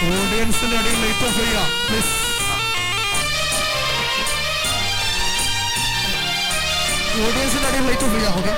ഓഡിയൻസിന്റെ അടിയിൽ light of ചെയ്യാം please. ഓഡിയൻസിന്റെ അടിയിൽ ലൈറ്റ് ഓഫ് ചെയ്യാം. ഓക്കെ,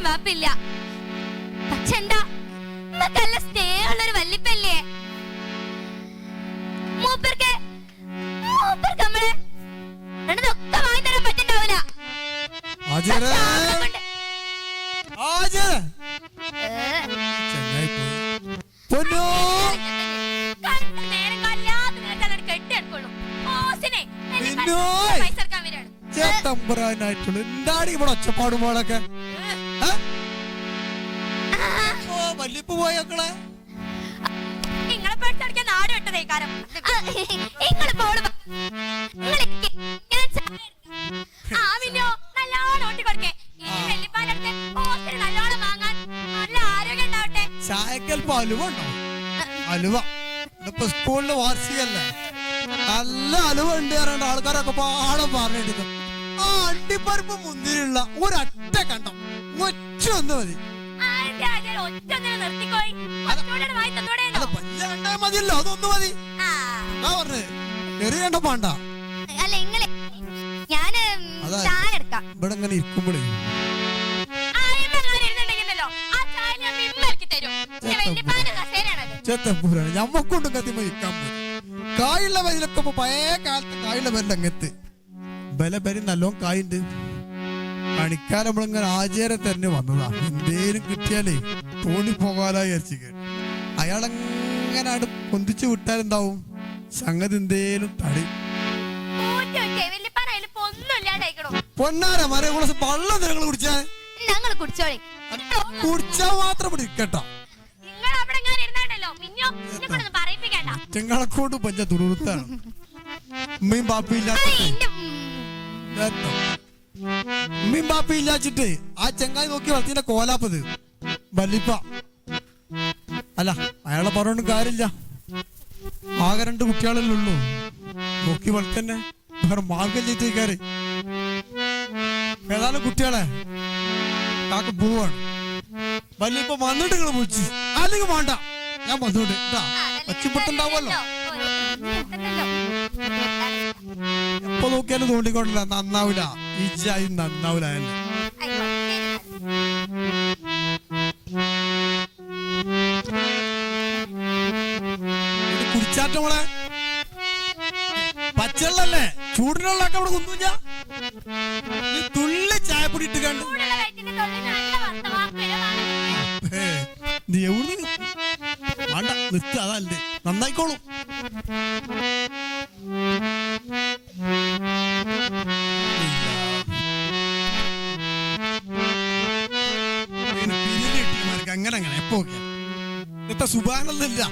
വാപ്പില്ല. പക്ഷെ എന്താ നല്ല സ്നേഹമുള്ളൊരു വല്ലിപ്പല്ലേ മൂപ്പർക്ക് നമ്മള് ഒക്കെ വാങ്ങി തരാൻ പറ്റുണ്ടാവില്ല. എന്താണ് ഇവിടെ ഒച്ചപ്പാടുമ്പോളൊക്കെ വല്ലിപ്പ് പോയക്കളെ നിങ്ങളെ പേടിച്ചടിക്കാൻ നാട് വിട്ടതേ കാരം. ചായക്കൽപ്പ് അലുവ ഉണ്ടോ? അലുവ ഇപ്പൊ സ്കൂളില് വാർഷികല്ലേ, നല്ല അലുവ ഉണ്ട് പറഞ്ഞ ആൾക്കാരൊക്കെ പാടെ പറഞ്ഞിട്ട് ആ അണ്ടിപ്പരിപ്പ് മുന്തിരിയുള്ള ഒരൊറ്റ കണ്ടം ഒറ്റ ഒന്ന് മതി. മതിയല്ലോ, അതൊന്നു മതി. ചെറിയ കണ്ട പാണ്ട ഇവിടെ ഇങ്ങനെ ഇരിക്കുമ്പോഴേ ചെത്തപ്പൂരാണ് ഞമ്മക്കൊണ്ടും കത്തിമ ഇരിക്കാൻ പോയി. കായുള്ള വരിലൊക്കെ പഴയ കാലത്ത് കായുള്ള വരില്ല അങ്ങത്ത് ബലബരി നല്ലോണം കായുണ്ട്. പണിക്കാർ നമ്മളിങ്ങനെ ആചാരം തന്നെ വന്നതാ. എന്തേലും കിട്ടിയാലേ തോണി പോകാനായി വിചാരിച്ചു. അയാളെങ്ങനെ അവിടെ പൊന്തിച്ചു വിട്ടാലെന്താവും സംഗതി എന്തേലും തടി പൊന്നാര മര വള്ളം നിങ്ങൾ കുടിച്ചാ മാത്രം ഇരിക്കട്ടോ. ചെങ്ങളക്കോട്ട് പഞ്ച തുറുത്താണ് ഉമ്മയും ബാപ്പയും ഇല്ലാത്ത ഉമ്മയും ബാപ്പയും ഇല്ലാച്ചിട്ട് ആ ചെങ്ങായി നോക്കി വളർത്തിന്റെ കോലാപ്പത് വല്ലിപ്പ. അല്ല അയാളെ പറഞ്ഞോണ്ടും കാര്യമില്ല, ആകെ 2 കുട്ടികളല്ലേ ഉള്ളൂ. നോക്കി വളർത്തന്നെ വേറെ മാർഗം ചെയ്തേക്കാര്. ഏതാനും കുട്ടികളെ കാക്ക പോവാണ്. വല്ലിപ്പ വന്നിട്ട് നിങ്ങൾ വിളിച്ചു, അല്ലെങ്കിൽ വേണ്ട ഞാൻ വന്നോണ്ട് പച്ചിപ്പട്ടുണ്ടാവുമല്ലോ. എപ്പോ നോക്കിയാലും തോണ്ടിക്കൊണ്ടില്ല, നന്നാവില്ല. ഈച്ചായി നന്നാവില്ല. കുടിച്ചാറ്റോളെ പച്ചള്ളല്ലേ, ചൂടിനുള്ളൊക്കെ അവിടെ കുന്നില്ല. നീ തുള്ളി ചായപ്പൊടി ഇട്ട് കണ്ട് നീ എവിടെ വേണ്ട നിർത്ത, അതല്ലേ നന്നായിക്കോളും. അങ്ങനെ എപ്പോ ഇന്നത്തെ സുബാനൊന്നുമില്ല,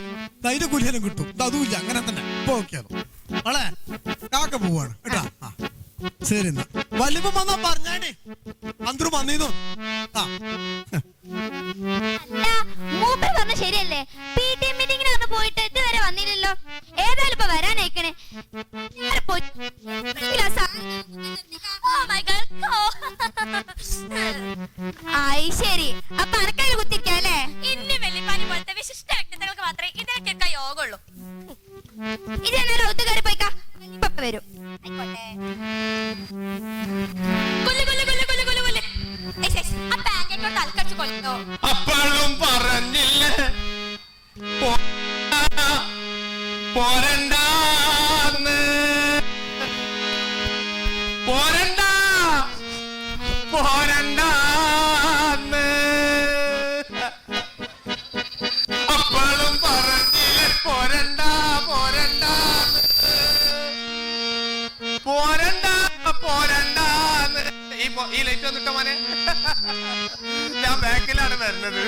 അതിന്റെ കുലിയനും കിട്ടും. അതുമില്ല, അങ്ങനെ തന്നെ ഇപ്പൊ ഓക്കെയാണ്. ആളെ കാക്ക പോവാണ് കേട്ടാ. ശരി എന്നാ വലിപ്പം വന്നാ പറഞ്ഞാടേ അന്തരം വന്നീന്നു. ആ ശരിയല്ലേ, മീറ്റിംഗിന് പോയിട്ട് ഇതുവരെ വന്നില്ലല്ലോ. ഏതായാലും ഇപ്പൊ വരാനയക്കണേ. ശരി, അപ്പൊ അനക്കതിൽ കുത്തിരിക്കല്ലേ. ഇന്ന് വെള്ളിപ്പാനി പോലത്തെ വിശിഷ്ട വ്യക്തിത്വങ്ങൾക്ക് മാത്രമേ ഇതിനൊക്കെ യോഗമുള്ളൂ. ഇതെന്നാലും ഒത്തു കയറി പോയിക്കാ, വരും. അപ്പോഴും പറഞ്ഞില്ലേ പോരണ്ടാന്ന്, പോരണ്ട പോരണ്ടാന്ന്. അപ്പോഴും പറഞ്ഞില്ലേ പോരണ്ട പോരണ്ടാന്ന്, പോരണ്ട പോരണ്ടാന്ന്. ഈ ലൈറ്റ് വന്നിട്ടോ മോനെ, ഞാൻ ബാക്കിലാണ് വരുന്നത്.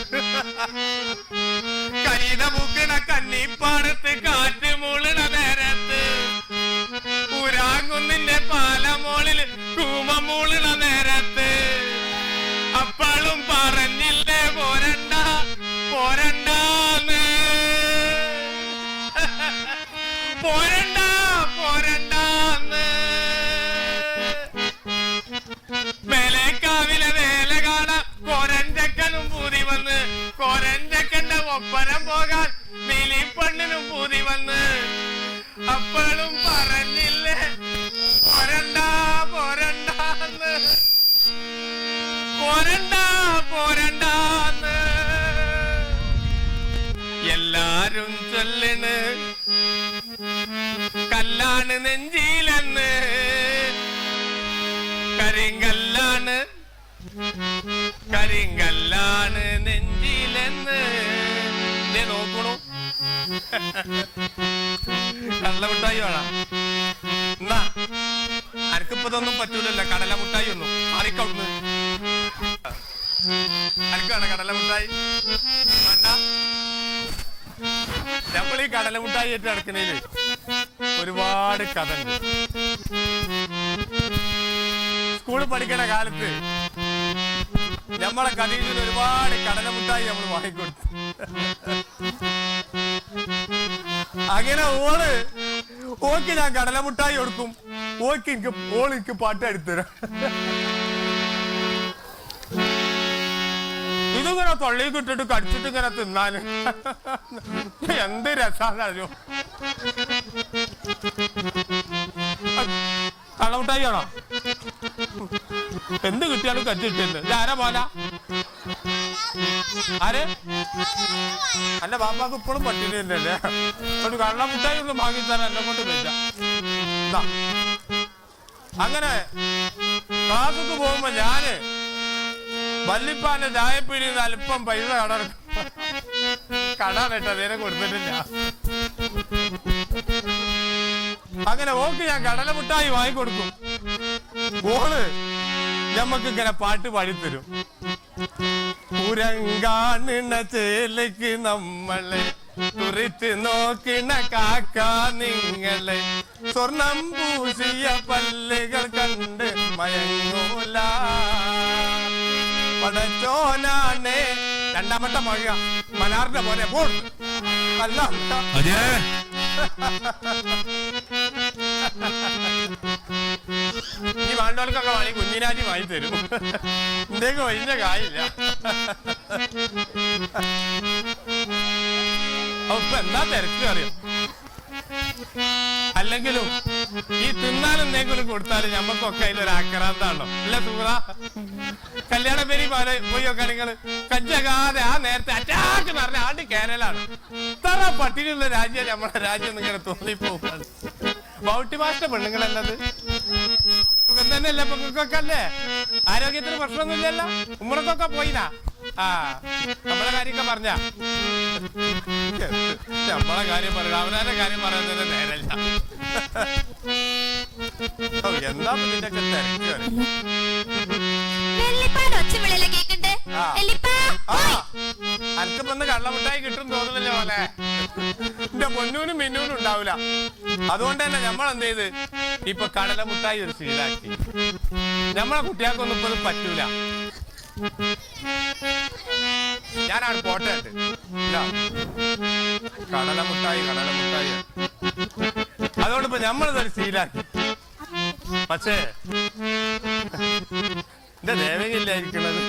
കൈത മുക്കണ കന്നിപ്പാടത്ത് കാറ്റ് മൂളണ നേരത്ത്, ഊരാങ്കുന്നിന്റെ പാലമോളില് കൂമ മൂളണ നേരത്ത്, അപ്പോഴും പറഞ്ഞില്ലേ പോരണ്ട പോരണ്ടാന്ന്, പോരണ്ട പോരണ്ടാന്ന്. മേലേക്കാവിലെ വേല കാണാൻ കൊരഞ്ചക്കനും പൂതി വന്ന്, കൊരഞ്ചക്കന്റെ ഒപ്പരം പോകാൻ നീലിപ്പണ്ണിനും പൂതി വന്ന്, അപ്പോഴും പറഞ്ഞില്ലേ പോരണ്ട പോരണ്ടാന്ന്, പോരണ്ട പോരണ്ടാന്ന്. എല്ലാരും ചൊല്ലണ് കല്ലാണ് നെഞ്ചിലെന്ന്, കരിങ്കല്ലാണ് കരിങ്കല്ലാണ് നെഞ്ചിലെന്ന്. നോക്കണു കടലമുട്ടായി വേണം എന്നാ. അനക്കിപ്പതൊന്നും പറ്റൂലല്ലോ കടലമുട്ടായി ഒന്നും. ആറിക്കവിടുന്ന് അനക്കാണ് കടലമുട്ടായി വേണ്ട. നമ്മളീ കടലമുട്ടായി ആയിട്ട് നടക്കുന്നതില് ഒരുപാട് കഥ ഉണ്ട്. സ്കൂളിൽ പഠിക്കണ കാലത്ത് നമ്മളെ കഥയിൽ ഒരുപാട് കടലമുട്ടായി നമ്മൾ വാങ്ങിക്കൊടുത്തു. അങ്ങനെ ഓക്ക് ഞാൻ കടലമുട്ടായി കൊടുക്കും, ഓൾക്ക് പാട്ട് എടുത്തരാം. ഇതിങ്ങനെ തൊള്ളിക്ക് ഇട്ടിട്ട് കടിച്ചിട്ട് ഇങ്ങനെ തിന്നാന് എന്ത് രസാന്നറിയോ. കടലമുട്ടായി ആണോ എന്ത് കിട്ടിയാലും കച്ചിട്ടുണ്ട്. ഇതാരാ മോന? ആര്? അല്ല ബാപ്പാക്ക് ഇപ്പോഴും പട്ടിണി തന്നെയല്ലേ. ഒരു കടലമുട്ടായി ഒന്നും വാങ്ങിത്തരാൻ എന്നെ കൊണ്ട് പറ്റില്ല. അങ്ങനെ ക്ലാസ്സിക്ക് പോകുമ്പോ ഞാന് വല്ലിപ്പാന്റെ ചായപ്പീടിയിൽ നിന്ന് അല്പം പൈസ കടാനിട്ട് നേരെ കൊടുത്തിട്ടില്ല. അങ്ങനെ ഓക്ക് ഞാൻ കടലമുട്ടായി വാങ്ങിക്കൊടുക്കും. ഓള് ഞമ്മക്ക് ഇങ്ങനെ പാട്ട് പാടിത്തരും. പുരങ്കാണിണ ചേലക്ക് നമ്മളെ തുറിച്ച് നോക്കിണ കാക്ക നിങ്ങളെ സ്വർണം പൂശിയ പല്ലുകൾ കണ്ട് മയങ്ങൂല പടച്ചോനാണ്. രണ്ടാമത്തെ മഴ മലാറിന്റെ പോലെ പോൾ അല്ല ഈ വാണ്ടോൾക്കൊക്കെ വാങ്ങി കുഞ്ഞിനാറ്റി വാങ്ങി തരും. ഇന്ത്യക്ക് വലിയ കായില്ല. അപ്പൊ എന്താ തിരക്ക് അറിയാം. അല്ലെങ്കിലും ഈ തിന്നാലും എന്തെങ്കിലും കൊടുത്താലും ഞമ്മക്കൊക്കെ അതിലൊരു ആക്രാന്താണല്ലോ അല്ല സൂറ. കല്യാണ പേരി പോലെ പോയി നോക്കാൻ നിങ്ങള് കഞ്ചകാതെ ആ നേരത്തെ അറ്റാക്ക് പറഞ്ഞ ആണ്ട് കേരളാണ്. ഇത്ര പട്ടിണിയുള്ള രാജ്യം നമ്മളെ രാജ്യം ഇങ്ങനെ തോന്നിപ്പോവാണ്. ബൗട്ടി മാസ്റ്റർ പെണ്ണുങ്ങളല്ലത് സുഖം തന്നെയല്ലേ പെണ്ണുക്കൊക്കെ അല്ലേ? ആരോഗ്യത്തിന് പ്രശ്നമൊന്നുമില്ലല്ലോ. ഉമ്മറക്കൊക്കെ പോയിനാ. ആ നമ്മളെ കാര്യമൊക്കെ പറഞ്ഞ നമ്മളെ കാര്യം പറയുക അവനാന്റെ കാര്യം പറയാൻ തന്നെ നേരല്ല. എന്താ ഇതിന്റെയൊക്കെ തിരക്ക്. അനക്കിപ്പൊന്ന് കള്ളമുട്ടായി കിട്ടും തോന്നുന്നില്ല പോലെ. എന്റെ പൊന്നൂനും മിന്നൂനും ഉണ്ടാവില്ല. അതുകൊണ്ട് തന്നെ നമ്മൾ എന്ത് ചെയ്ത് ഇപ്പൊ കടലമുട്ടായി ഒരു ശീലാക്കി. നമ്മളെ കുട്ടികൾക്കൊന്നും ഇപ്പൊ പറ്റൂല. ഞാനാണ് പോട്ടേട്ട് കടലമുട്ടായി കടലമുട്ടായി. അതുകൊണ്ട് ഇപ്പൊ നമ്മളിതൊരു ശീലാക്കി. പക്ഷേ എന്റെ ദേവകില്ലായിരിക്കണത്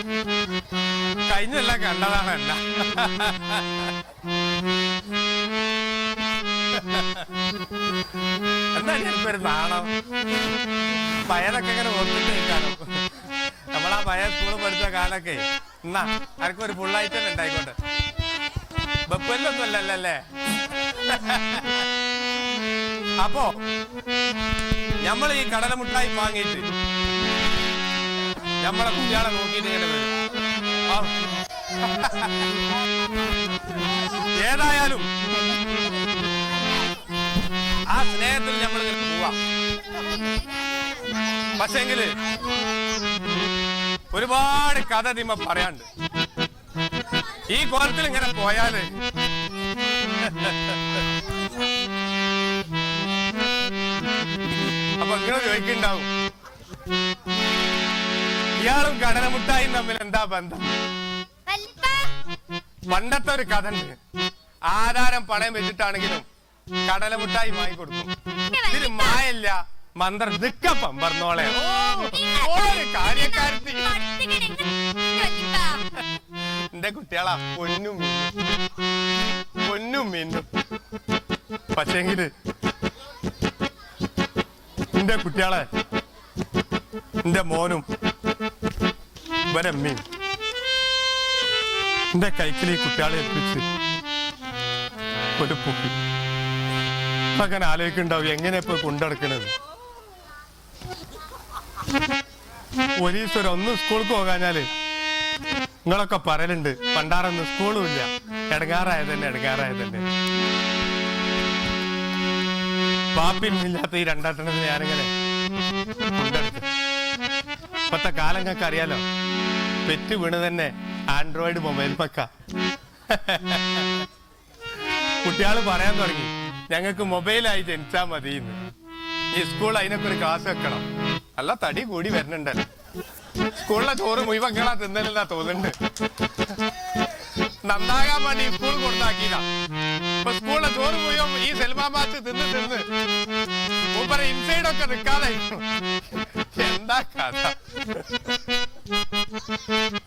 കഴിഞ്ഞെല്ലാം കണ്ടതാണ്. അല്ല എന്താ ചിലപ്പോ ഒരു നാണം പയറൊക്കെ ഇങ്ങനെ ഓർമ്മിട്ട് നിൽക്കാനോ. നമ്മളാ പഴയ സ്കൂളിൽ പഠിച്ച കാലൊക്കെ എന്നാ ആർക്കൊരു ഫുള്ളായിട്ട് ഉണ്ടായിക്കോട്ടെ. ബപ്പല്ലൊന്നും അല്ലല്ലേ. അപ്പോ നമ്മൾ ഈ കടലമുട്ടായി വാങ്ങിയിട്ട് നമ്മളെ കുട്ടികളെ നോക്കിയിട്ട് ഇങ്ങനെ വരും. ഏതായാലും ആ സ്നേഹത്തിൽ നമ്മളിങ്ങനെ പോവാം. പക്ഷെങ്കില് ഒരുപാട് കഥ നിമ്മ പറയാണ്ട്. ഈ കോലത്തിൽ ഇങ്ങനെ പോയാല് അപ്പൊ ഇങ്ങനെ ചോദിക്കുന്നുണ്ടാവും ഇയാളും കടലമുട്ടായും തമ്മിൽ എന്താ ബന്ധം? പണ്ടത്തെ ഒരു കഥ ഉണ്ട്. ആധാരം പണയം വെച്ചിട്ടാണെങ്കിലും കടലമുട്ടായി വാങ്ങിക്കൊടുക്കും. ഇതിന് മായല്ല മന്ത്ര ദിക്കപ്പം പറഞ്ഞോളെ. ഒരു കാര്യക്കാരത്തി എന്റെ കുട്ടികളാ പൊന്നും പൊന്നും മിന്നും. പക്ഷെങ്കില് എന്റെ കുട്ടികളെ എന്റെ മോനും ഇവരമ്മയും എന്റെ കൈക്കിൽ ഈ കുട്ടികളെ ഏൽപ്പിച്ച് ഒരു പൊക്കി അങ്ങനെ ആലോചിക്കുന്നുണ്ടാവും എങ്ങനെ ഇപ്പൊ കൊണ്ടെടുക്കണത്. ഒരീശ്വരം ഒന്നും സ്കൂൾക്ക് പോകാഞ്ഞാല് നിങ്ങളൊക്കെ പറയലുണ്ട് പണ്ടാറൊന്നും സ്കൂളും ഇല്ല. ഇടങ്ങാറായതന്നെ ഇടങ്ങാറായതന്നെ. പാപ്പിന്നില്ലാത്ത ഈ രണ്ടെണ്ണത്തിന് ഞാനിങ്ങനെ കൊണ്ടെടുക്കും. ഇപ്പത്തെ കാലം ഞങ്ങൾക്ക് അറിയാലോ. പെറ്റ് വീണ് തന്നെ ആൻഡ്രോയിഡ് മൊബൈൽ മക്ക. കുട്ടികള് പറയാൻ തുടങ്ങി ഞങ്ങൾക്ക് മൊബൈലായി ജനിച്ചാ മതിന്ന്. ഈ സ്കൂൾ അതിനൊക്കെ ഒരു ക്ലാസ് വെക്കണം. അല്ല തടി കൂടി വരുന്നുണ്ടല്ലോ. സ്കൂളിലെ ചോറ് മുഴുവൻ ഇങ്ങളാ തിന്നലെന്നാ തോന്നുന്നുണ്ട്. നന്നാകാൻ വേണ്ടി സ്കൂൾ കൊടുത്താക്കിയതാ. ഇപ്പൊ സ്കൂളിലെ ചോറ് മുഴുവൻ ഈ സെൽമാമാച്ച് തിന്ന് തിന്ന് മൂപ്പര ഇൻസൈഡൊക്കെ നിൽക്കാതെ എന്താ കഥ.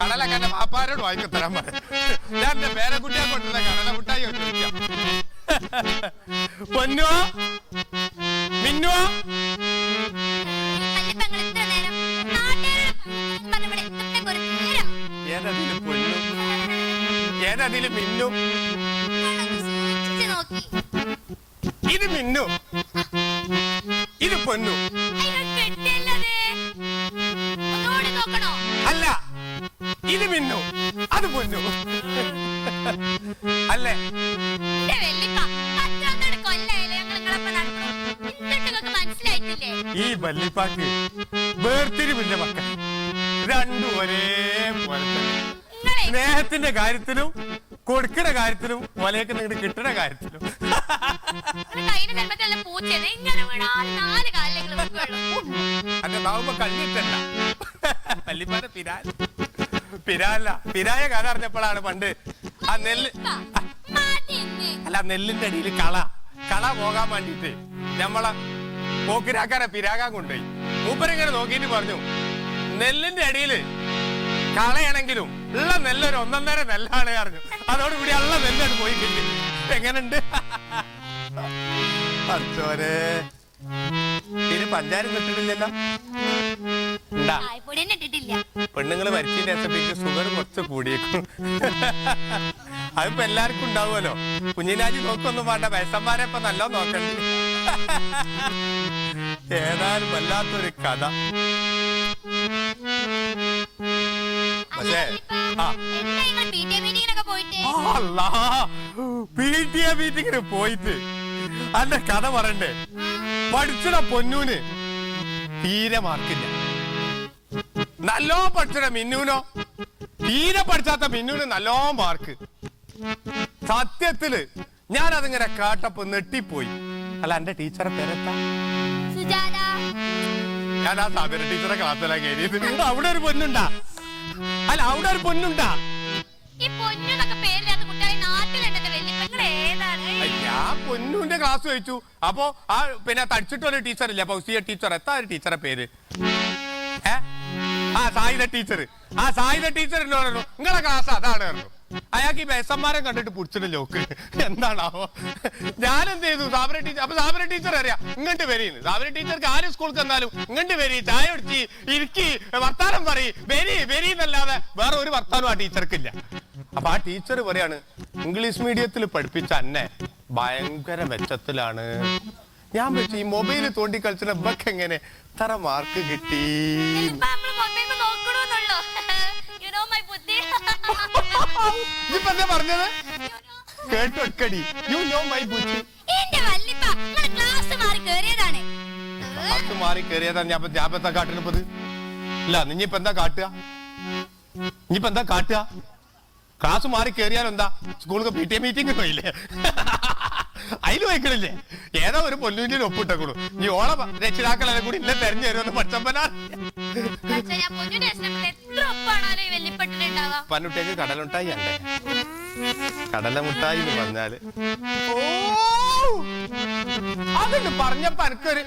കടലൊക്കെ എന്റെ പാപ്പാരോട് വാങ്ങിച്ചു തരാൻ പറയും. ഞാൻ എന്റെ പേരക്കുട്ടിയെ കൊണ്ടുവന്ന കടല മുട്ടായി ചോദിക്കാം. പൊന്നുവോ മിന്നുവോ ഏതതിലും പൊന്നും ഏതതിലും മിന്നും. ഇത് മിന്നു ഇത് പൊന്നു. അല്ല ഇത് മിന്നു അത് പൊന്നു അല്ലേ? ഈ വല്ലിപ്പാക്ക് വേർതിരിവില്ല മക്കൾ. രണ്ടും ഒരേ പോലെ തന്നെ. സ്നേഹത്തിന്റെ കാര്യത്തിലും കൊടുക്കുന്ന കാര്യത്തിലും ഒലയൊക്കെ നിങ്ങളുടെ കിട്ടുന്ന കാര്യത്തിലും. അന്റെ നന്നാവുമ്പോ കണ്ണിട്ടണ്ട. വല്യപ്പാന്റെ പിരായ കഥ അറിഞ്ഞപ്പോഴാണ് പണ്ട് ആ നെല്ല് അല്ല നെല്ലിന്റെ അടിയിൽ കള പോകാൻ വേണ്ടിട്ട് നമ്മളെ പോക്കിരാക്കാരെ പിരാകാൻ കൊണ്ടുപോയി. മൂപ്പരിങ്ങനെ നോക്കിയിട്ട് പറഞ്ഞു, നെല്ലിന്റെ അടിയില് കളയാണെങ്കിലും ഉള്ള നെല്ലൊരു 1.5 നെല്ലാണ് പറഞ്ഞു. അതോടുകൂടി ഉള്ള നെല്ലാണ് പോയി കിട്ടി. എങ്ങനുണ്ട്? അച്ചോരെ ഇതിന് പഞ്ചാരം കിട്ടിട്ടില്ലല്ലോ. ഉണ്ടാ പെണ്ണുങ്ങള് വരച്ചതിന്റെ ശേഷം ഷുഗർ കുറച്ച് കൂടിയേക്കും. അതിപ്പോ എല്ലാവർക്കും ഉണ്ടാവുമല്ലോ. കുഞ്ഞിനാജി നോക്കൊന്നും വേണ്ട, വയസ്സന്മാരെ ഇപ്പൊ നല്ല നോക്കണ്ട. ഏതായാലും വല്ലാത്തൊരു കഥ. പക്ഷേ PTA മീറ്റിങ്ങിന് പോയിട്ട് അന്റെ കഥ പറയണ്ടേ? പഠിച്ചട പൊന്നൂന് തീരെ മാർക്കില്ല. നല്ലോ പഠിച്ചട മിന്നൂനോ തീരെ പഠിച്ചാത്ത മിന്നൂന് നല്ലോ മാർക്ക്. സത്യത്തില് ഞാൻ അതിങ്ങനെ കേട്ടപ്പോ നെട്ടിപ്പോയി. അല്ല എന്റെ ടീച്ചറെ പേരെത്താ? ഞാൻ ആ സാബിര ടീച്ചറെ ക്ലാസ്സിലാ കയറിയത്. അവിടെ ഒരു പൊന്നുണ്ടാ? അല്ല അവിടെ ഒരു പൊന്നുണ്ടാ? ഞാൻ പൊന്നുന്റെ ക്ലാസ് ചോദിച്ചു. അപ്പൊ ആ പിന്നെ തടിച്ചിട്ടൊരു ടീച്ചറില്ല, ഫൗസിയ ടീച്ചർ. എത്താ ഒരു ടീച്ചറെ പേര്? ആ സായിദ ടീച്ചർ. ആ സായിദ ടീച്ചർ എന്നോട് പറഞ്ഞു, നിങ്ങളെ ക്ലാസ് അതാണ് പറഞ്ഞു. അയാൾക്ക് ഈ ബേസന്മാരെ കണ്ടിട്ട് പിടിച്ചിട്ട് ലോക്ക് എന്താണാവോ. ഞാനെന്ത് ചെയ്തു? സാബിര ടീച്ചർ. അപ്പൊ സാബിര ടീച്ചർ അറിയാം ഇങ്ങോട്ട് വരീന്ന്. സാബിര ടീച്ചർക്ക് ആരും സ്കൂൾക്ക് വന്നാലും ഇങ്ങോട്ട് വരി, ചായ കുടിച്ച് ഇരിക്കി, വർത്താനം പറയും, വരി എന്നല്ലാതെ വേറെ ഒരു വർത്താനം ആ ടീച്ചർക്കില്ല. അപ്പൊ ആ ടീച്ചർ പറയാണ്, ഇംഗ്ലീഷ് മീഡിയത്തിൽ പഠിപ്പിച്ച അന്നെ ഭയങ്കര മെച്ചത്തിലാണ്. ഞാൻ വെച്ച് ഈ മൊബൈൽ തോണ്ടി കളിച്ചിട്ട് ഇവക്ക് എങ്ങനെ ഇത്ര മാർക്ക് കിട്ടി? ഇപ്പൊ എന്താ പറഞ്ഞത്? കേട്ടൊക്കടി. യു നോ മൈ ബുദ്ധി. ക്ലാസ് മാറി കയറിയതാണ്. ഞാൻ എന്താ കാട്ടുന്നത്? ഇല്ല, നിഞ്ഞിപ്പോ എന്താ കാട്ടുക? ഇനിയിപ്പോ എന്താ കാട്ടുക? ക്ലാസ് മാറി കയറിയാലും എന്താ? സ്കൂളിൽ PTA മീറ്റിംഗ് പോയില്ലേ? അതിൽ വയ്ക്കണില്ലേ? ഏതോ ഒരു പൊന്നൂന്റെ ഒപ്പിട്ടേക്കുള്ളൂ. ഈ ഓളെ രക്ഷിതാക്കളെ കൂടി ഇന്നെ തെരഞ്ഞു തരുമെന്ന് പഠിച്ചപ്പനാ. പന്നുട്ടേക്ക് കടലുണ്ടായി അല്ലേ? കടല മുട്ടായി എന്ന് പറഞ്ഞാല് അതുണ്ട് പറഞ്ഞപ്പോ എനിക്കൊരു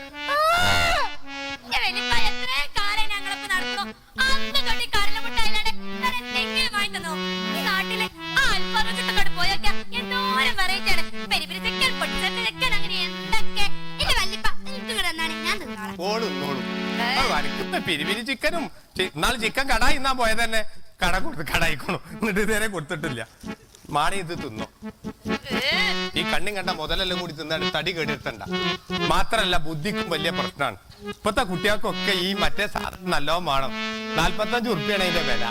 പിരിവിരി ചിക്കനും. ഇന്നാള് ചിക്കൻ കടായി ഇന്നാ പോയത് തന്നെ. കടായിക്കോണു. എന്നിട്ട് ഇതുവരെ കൊടുത്തിട്ടില്ല. മാണി ഇത് തിന്നോ? ഈ കണ്ണും കണ്ട മുതലെല്ലാം കൂടി തിന്നാണ് തടി കേടെടുത്തണ്ട. മാത്രല്ല ബുദ്ധിക്കും വലിയ പ്രശ്നമാണ്. ഇപ്പത്തെ കുട്ടികൾക്കൊക്കെ ഈ മറ്റേ സാധനം നല്ലോണം വേണം. 45 ഉറുപ്പിയാണ് അതിന്റെ വില.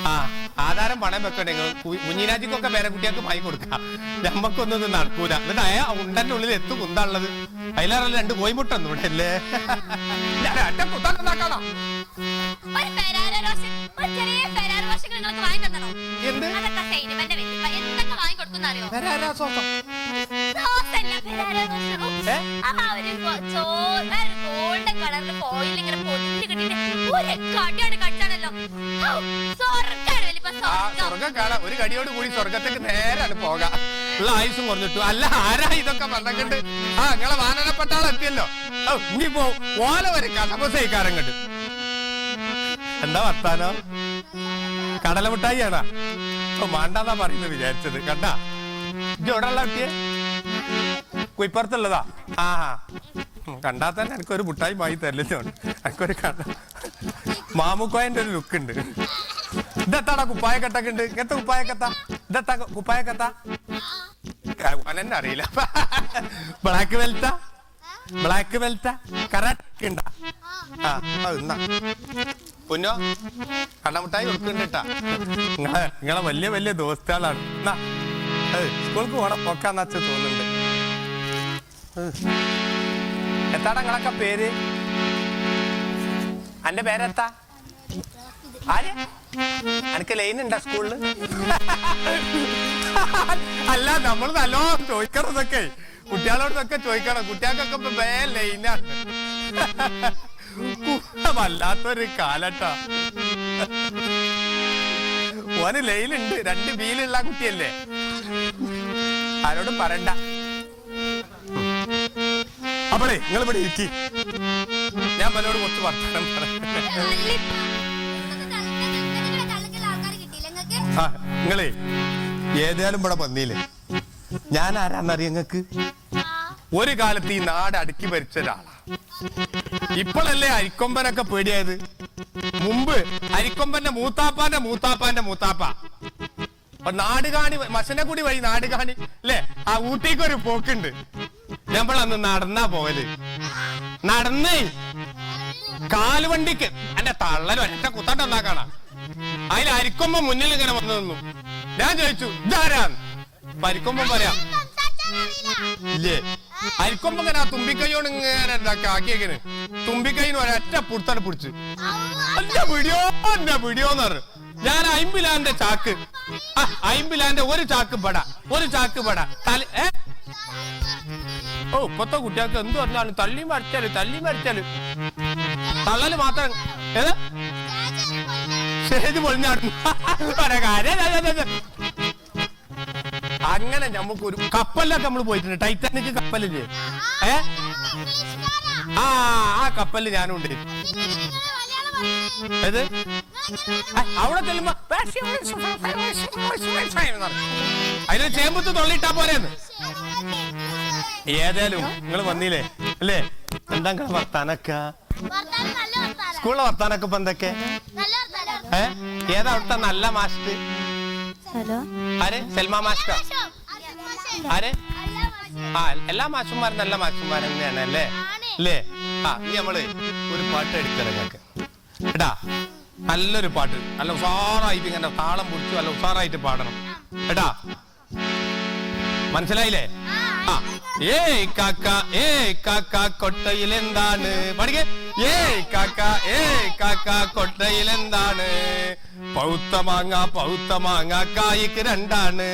ആ ആധാരം പണം വെക്കണെങ്കിൽ കുഞ്ഞിനാജിക്കൊക്കെ പേരെ കുട്ടികൾക്ക് വാങ്ങി കൊടുക്കാം. നമ്മക്കൊന്നും ഇത് നടക്കൂല. എന്നിട്ട് ഉണ്ടന്റെ ഉള്ളിൽ എത്തു കുന്താണുള്ളത്. അതിലേറെ 2 കോയിമുട്ട ഇവിടെ അല്ലേ? സ്വർഗം കാണാം. ഒരു കടിയോട് കൂടി സ്വർഗത്തേക്ക് നേരാണ് പോകാം. ഉള്ള ആയുസും കുറഞ്ഞിട്ടു. അല്ല ആരാ ഇതൊക്കെ പറഞ്ഞിട്ട്? ആ നിങ്ങളെ വാനരപ്പെട്ടാളെത്തിയല്ലോ. ഇനിയിപ്പോ ഓല വരെ കടമസൈക്കാരം കണ്ട് എന്താ വർത്താനോ? കടലമിഠായി ആണാ? ഇപ്പൊ മാണ്ടാന്നാ പറയുന്നത് വിചാരിച്ചത്. കണ്ടാ ഇജോടുള്ള കുട്ടിയെ കുയിപ്പുറത്തുള്ളതാ. ആ കണ്ടാ തന്നെ എനിക്കൊരു മുട്ടായി വാങ്ങി തരലുണ്ട്. എനിക്കൊരു മാമുക്കോയന്റെ ഒരു ലുക്ക് ഉണ്ട്. ഇതെത്താടാ കുപ്പായക്കെട്ടൊക്കെ ഉണ്ട്. ഇങ്ങനത്തെ കുപ്പായക്കെത്താ? ഇതെത്താ കുപ്പായക്കെത്താ? അനെന്നെ അറിയില്ല. ബ്ലാക്ക് ബെൽറ്റാ? ബ്ലാക്ക് ബെൽറ്റാ? കരാട്ടെ ഉണ്ടാ? ആ എന്നാ പൊന്നോ കണ്ണമുട്ടായി കൊടുക്കുന്നുണ്ടാ. നിങ്ങളെ വലിയ വലിയ ദോസ്തുകളാണ്. എന്നാ സ്കൂൾക്ക് പോണം പോക്കാന്ന് വെച്ച് തോന്നുന്നുണ്ട്. എത്താടാ നിങ്ങളൊക്കെ പേര്? അന്റെ പേരെത്താ? ആര്? എനിക്ക് ലൈൻ ഉണ്ടാ സ്കൂളില്? അല്ല നമ്മൾ നല്ലോണം ചോദിക്കണതൊക്കെ കുട്ടികളോടൊക്കെ ചോദിക്കണം. കുട്ടികൾക്കൊക്കെ ഇപ്പൊ ലൈനാണ്. വല്ലാത്തൊരു കാലട്ടാ. ഓന് ലൈലുണ്ട്, 2 ബീലുള്ള കുട്ടിയല്ലേ, ആരോടും പറയണ്ട. അപ്പളേ നിങ്ങൾ ഇവിടെ ഇരിക്കി, ഞാൻ പലരോട് കുറച്ച് വർത്തമാനം പറയാം. നിങ്ങളേ ഏതായാലും ഇവിടെ വന്നില്ലേ, ഞാൻ ആരാന്നറിയ നിങ്ങക്ക്? ഒരു കാലത്ത് ഈ നാട് അടുക്കി ഭരിച്ച ഒരാളാ. ഇപ്പോഴല്ലേ അരിക്കൊമ്പനൊക്കെ പേടിയായത്. മുമ്പ് അരിക്കൊമ്പന്റെ മൂത്താപ്പാന്റെ മൂത്താപ്പാന്റെ മൂത്താപ്പ നാട് കാണി, മസനക്കുടി വഴി നാട് കാണി അല്ലേ, ആ ഊട്ടിക്കൊരു പോക്കുണ്ട്. നമ്മളന്ന് നടന്നാ പോവല്. നടന്നേ കാലുവണ്ടിക്ക് എന്റെ തള്ളലും ഒറ്റ കുത്തണ്ടെന്നാ കാണാം. അതിൽ അരിക്കൊമ്പൻ മുന്നിൽ ഇങ്ങനെ വന്നു നിന്നു. ഞാൻ ചോദിച്ചു ഇതാരാന്ന്. അരിക്കൊമ്പൻ പറയാം ഇല്ലേ, അരിക്കൊമ്പൻ ഇങ്ങനെ ആ തുമ്പിക്കൈയോട് ഇങ്ങനെ ആക്കിയേക്കന്. തുമ്പിക്കൈന്ന് ഒരൊറ്റ പുറത്താണ് പിടിച്ച് എന്റെ പിടിയോന്ന് പറഞ്ഞു. ഞാൻ 50 ചാക്ക്, 50 ഒരു ചാക്ക് പട, ഒരു ചാക്ക് പട ഓ ഇപ്പത്തെ കുട്ടികൾക്ക് എന്ത് പറഞ്ഞാലും തള്ളി മരിച്ചാല് തള്ളല് മാത്രം ഏത് സ്റ്റേജ് പൊളിഞ്ഞാടുന്നു. അങ്ങനെ നമുക്കൊരു കപ്പലിലൊക്കെ നമ്മൾ പോയിട്ടുണ്ട്. ടൈറ്റാനിക് കപ്പലില്ലേ, ആ കപ്പലിൽ ഞാനും ഉണ്ട്. ഏത് അവിടെ ചെല്ലുമ്പോ അതിന് ചേമ്പത്ത് തൊള്ളിട്ടാ പോരെന്ന്. ഏതായാലും നിങ്ങൾ വന്നില്ലേ അല്ലേ, എന്താ വർത്താനൊക്ക, സ്കൂളിലെ വർത്താനൊക്കെ ഇപ്പൊ എന്തൊക്കെ? ഏതാ അവിടുത്തെ നല്ല മാസ്റ്റർ? ആര്? സെൽമ മാസ്റ്റർ. ആര്? ആ എല്ലാ മാഷന്മാരും നല്ല മാഷന്മാർ തന്നെയാണ് അല്ലേ അല്ലേ? ആ ഇനി നമ്മള് ഒരു പാട്ട് എടുത്തിറങ്ങാക്ക് കേട്ടാ. നല്ലൊരു പാട്ട്, നല്ല ഉഷാറായിട്ട് ഇങ്ങനെ താളം പിടിച്ചു നല്ല ഉഷാറായിട്ട് പാടണം കേട്ടാ. മനസ്സിലായില്ലേ? ആ ഏയ് കാക്ക കൊട്ടയിൽ എന്താണ് പഠിക്കേ? ഏയ് കാക്ക കൊട്ടയിൽ എന്താണ്? പൗത്ത മാങ്ങ കായ്ക്ക് 2